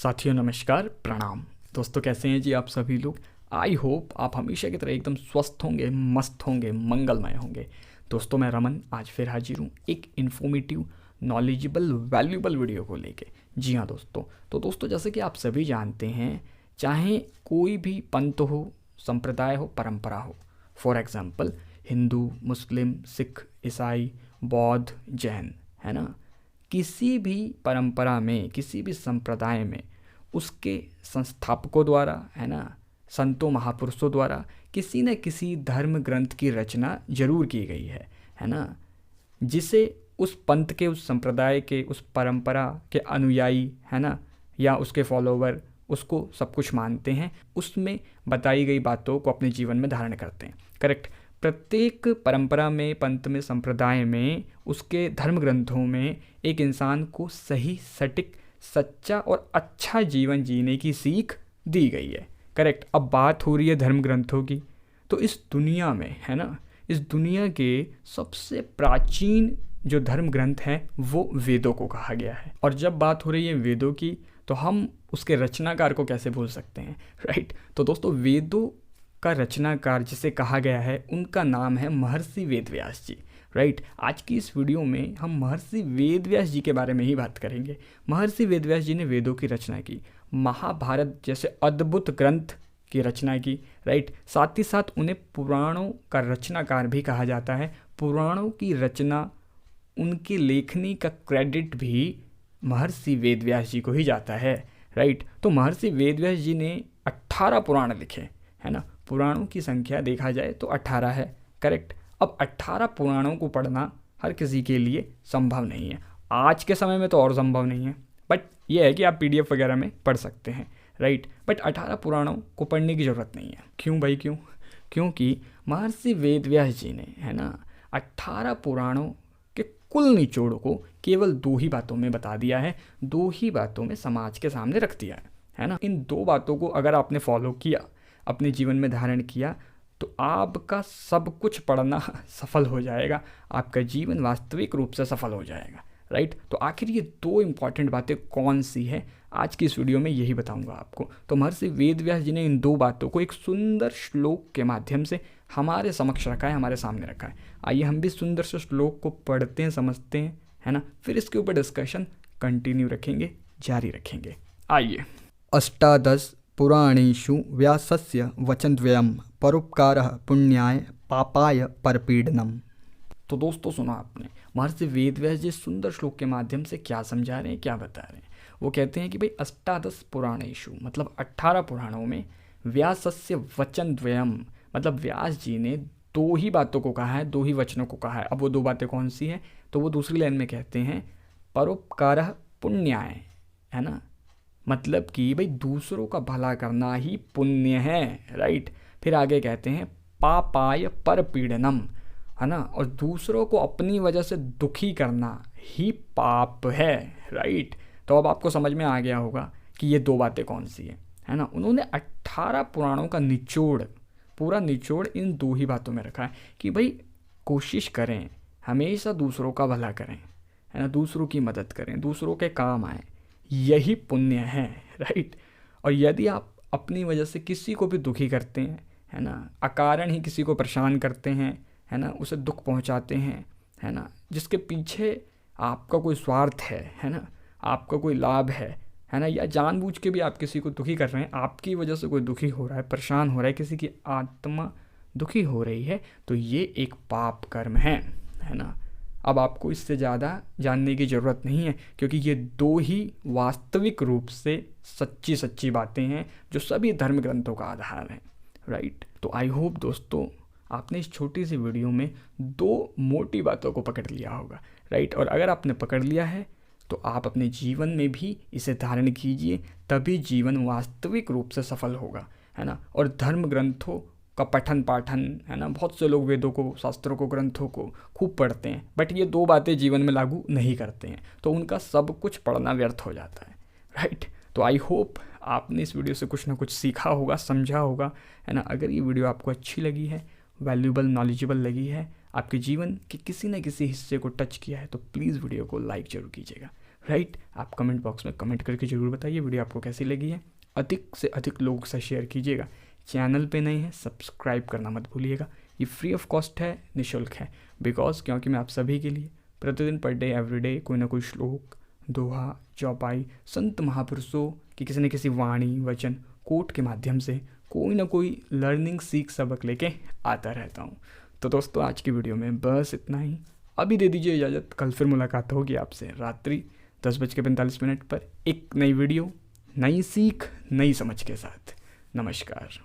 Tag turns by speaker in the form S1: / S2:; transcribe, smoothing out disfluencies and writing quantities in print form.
S1: साथियों नमस्कार, प्रणाम। दोस्तों कैसे हैं जी आप सभी लोग। आई होप आप हमेशा की तरह एकदम स्वस्थ होंगे, मस्त होंगे, मंगलमय होंगे। दोस्तों मैं रमन आज फिर हाजिर हूँ एक इन्फॉर्मेटिव, नॉलेजेबल, वैल्यूबल वीडियो को लेके। जी हाँ दोस्तों, तो दोस्तों जैसे कि आप सभी जानते हैं, चाहे कोई भी पंथ हो, संप्रदाय हो, परंपरा हो, फॉर एग्जाम्पल हिंदू, मुस्लिम, सिख, ईसाई, बौद्ध, जैन, है ना, किसी भी परंपरा में, किसी भी संप्रदाय में उसके संस्थापकों द्वारा, है ना, संतों महापुरुषों द्वारा किसी न किसी धर्म ग्रंथ की रचना जरूर की गई है ना, जिसे उस पंथ के, उस संप्रदाय के, उस परंपरा के अनुयायी, है ना, या उसके फॉलोवर उसको सब कुछ मानते हैं, उसमें बताई गई बातों को अपने जीवन में धारण करते हैं। करेक्ट। प्रत्येक परंपरा में, पंथ में, संप्रदाय में, उसके धर्म ग्रंथों में एक इंसान को सही, सटीक, सच्चा और अच्छा जीवन जीने की सीख दी गई है। करेक्ट। अब बात हो रही है धर्म ग्रंथों की, तो इस दुनिया में, है ना, इस दुनिया के सबसे प्राचीन जो धर्म ग्रंथ है वो वेदों को कहा गया है। और जब बात हो रही है वेदों की, तो हम उसके रचनाकार को कैसे भूल सकते हैं, राइट। तो दोस्तों वेदों का रचनाकार जिसे कहा गया है, उनका नाम है महर्षि वेदव्यास जी, राइट। आज की इस वीडियो में हम महर्षि वेदव्यास जी के बारे में ही बात करेंगे। महर्षि वेदव्यास जी ने वेदों की रचना की, महाभारत जैसे अद्भुत ग्रंथ की रचना की, राइट। साथ ही साथ उन्हें पुराणों का रचनाकार भी कहा जाता है। पुराणों की रचना, उनकी लेखनी का क्रेडिट भी महर्षि वेदव्यास जी को ही जाता है, राइट। तो महर्षि वेदव्यास जी ने 18 पुराण लिखे, है ना। पुराणों की संख्या देखा जाए तो 18 है, करेक्ट। अब 18 पुराणों को पढ़ना हर किसी के लिए संभव नहीं है, आज के समय में तो और संभव नहीं है, बट ये है कि आप PDF वगैरह में पढ़ सकते हैं, राइट। बट 18 पुराणों को पढ़ने की ज़रूरत नहीं है। क्यों भाई, क्यों? क्योंकि महर्षि वेदव्यास जी ने, है ना, 18 पुराणों के कुल निचोड़ को केवल 2 ही बातों में बता दिया है, 2 ही बातों में समाज के सामने रख दिया है ना। इन 2 बातों को अगर आपने फॉलो किया, अपने जीवन में धारण किया, तो आपका सब कुछ पढ़ना सफल हो जाएगा, आपका जीवन वास्तविक रूप से सफल हो जाएगा, राइट। तो आखिर ये 2 इंपॉर्टेंट बातें कौन सी है, आज की इस वीडियो में यही बताऊंगा आपको। तो महर्षि वेदव्यास जी ने इन 2 बातों को एक सुंदर श्लोक के माध्यम से हमारे समक्ष रखा है, हमारे सामने रखा है। आइए हम भी सुंदर से श्लोक को पढ़ते हैं, समझते हैं, है ना, फिर इसके ऊपर डिस्कशन कंटिन्यू रखेंगे, जारी रखेंगे। आइए। अष्टादश पुराणेषु व्यासस्य वचनद्वयम् परोपकारः पुण्याय पापाय परपीडनम्। तो दोस्तों सुना आपने, महर्षि वेदव्यास जी सुंदर श्लोक के माध्यम से क्या समझा रहे हैं, क्या बता रहे हैं। वो कहते हैं कि भाई अष्टादश पुराणेषु मतलब 18 पुराणों में, व्यासस्य वचनद्वयम् मतलब व्यास जी ने 2 ही बातों को कहा है, 2 ही वचनों को कहा है। अब वो 2 बातें कौन सी हैं, तो वो दूसरी लाइन में कहते हैं परोपकारः पुण्याय, है ना, मतलब कि भाई दूसरों का भला करना ही पुण्य है, राइट। फिर आगे कहते हैं पापाय परपीडनम, है ना, और दूसरों को अपनी वजह से दुखी करना ही पाप है, राइट। तो अब आपको समझ में आ गया होगा कि ये 2 बातें कौन सी है ना। उन्होंने 18 पुराणों का निचोड़, पूरा निचोड़ इन 2 ही बातों में रखा है कि भाई कोशिश करें, हमेशा दूसरों का भला करें, है ना, दूसरों की मदद करें, दूसरों के काम आए, यही पुण्य है, राइट। और यदि आप अपनी वजह से किसी को भी दुखी करते हैं, है ना, अकारण ही किसी को परेशान करते हैं, है ना, उसे दुख पहुंचाते हैं, है ना, जिसके पीछे आपका कोई स्वार्थ है ना, आपका कोई लाभ है ना, या जानबूझ के भी आप किसी को दुखी कर रहे हैं, आपकी वजह से कोई दुखी हो रहा है, परेशान हो रहा है, किसी की आत्मा दुखी हो रही है, तो ये एक पाप कर्म है ना। अब आपको इससे ज़्यादा जानने की ज़रूरत नहीं है, क्योंकि ये 2 ही वास्तविक रूप से सच्ची सच्ची बातें हैं जो सभी धर्म ग्रंथों का आधार है, राइट। तो आई होप दोस्तों आपने इस छोटी सी वीडियो में 2 मोटी बातों को पकड़ लिया होगा, राइट। और अगर आपने पकड़ लिया है तो आप अपने जीवन में भी इसे धारण कीजिए, तभी जीवन वास्तविक रूप से सफल होगा, है ना। और धर्म ग्रंथों का पठन पाठन, है ना, बहुत से लोग वेदों को, शास्त्रों को, ग्रंथों को खूब पढ़ते हैं, बट ये 2 बातें जीवन में लागू नहीं करते हैं, तो उनका सब कुछ पढ़ना व्यर्थ हो जाता है, राइट। तो आई होप आपने इस वीडियो से कुछ ना कुछ सीखा होगा, समझा होगा, है ना। अगर ये वीडियो आपको अच्छी लगी है, वैल्यूबल, नॉलेजेबल लगी है, आपके जीवन के किसी न किसी हिस्से को टच किया है, तो प्लीज़ वीडियो को लाइक जरूर कीजिएगा, राइट। आप कमेंट बॉक्स में कमेंट करके ज़रूर बताइए वीडियो आपको कैसी लगी है। अधिक से अधिक लोगों के साथ शेयर कीजिएगा। चैनल पे नए हैं सब्सक्राइब करना मत भूलिएगा। ये फ्री ऑफ कॉस्ट है, निःशुल्क है, क्योंकि मैं आप सभी के लिए प्रतिदिन पर डे एवरीडे कोई ना कोई श्लोक, दोहा, चौपाई, संत महापुरुषों की किसी न किसी वाणी, वचन, कोट के माध्यम से कोई ना कोई लर्निंग, सीख, सबक लेके आता रहता हूँ। तो दोस्तों आज की वीडियो में बस इतना ही। अभी दे दीजिए इजाज़त, कल फिर मुलाकात होगी आपसे रात्रि 10:45 पर एक नई वीडियो, नई सीख, नई समझ के साथ। नमस्कार।